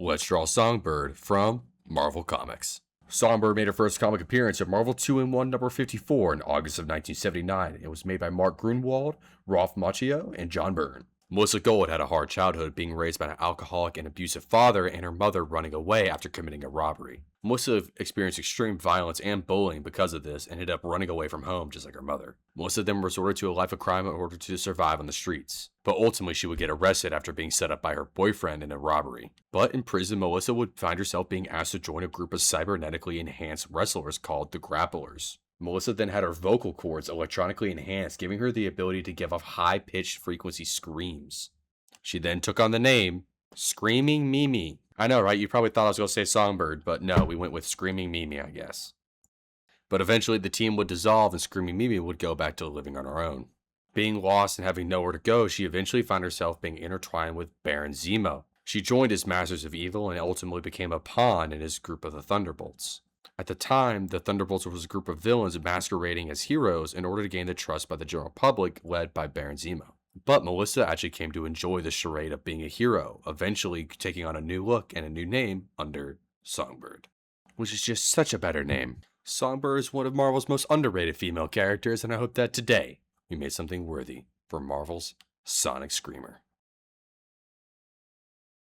let's draw Songbird from Marvel Comics. Songbird made her first comic appearance at Marvel 2-in-1 number 54 in August of 1979. It was made by Mark Grunwald, Rolf Macchio, and John Byrne. Melissa Gold had a hard childhood, being raised by an alcoholic and abusive father and her mother running away after committing a robbery. Melissa experienced extreme violence and bullying because of this and ended up running away from home just like her mother. Melissa then resorted to a life of crime in order to survive on the streets, but ultimately she would get arrested after being set up by her boyfriend in a robbery. But in prison, Melissa would find herself being asked to join a group of cybernetically enhanced wrestlers called the Grapplers. Melissa then had her vocal cords electronically enhanced, giving her the ability to give off high-pitched frequency screams. She then took on the name Screaming Mimi. I know, right? You probably thought I was going to say Songbird, but no, we went with Screaming Mimi, I guess. But eventually the team would dissolve and Screaming Mimi would go back to living on her own. Being lost and having nowhere to go, she eventually found herself being intertwined with Baron Zemo. She joined his Masters of Evil and ultimately became a pawn in his group of the Thunderbolts. At the time, the Thunderbolts was a group of villains masquerading as heroes in order to gain the trust by the general public, led by Baron Zemo. But Melissa actually came to enjoy the charade of being a hero, eventually taking on a new look and a new name under Songbird, which is just such a better name. Songbird is one of Marvel's most underrated female characters, and I hope that today we made something worthy for Marvel's Sonic Screamer.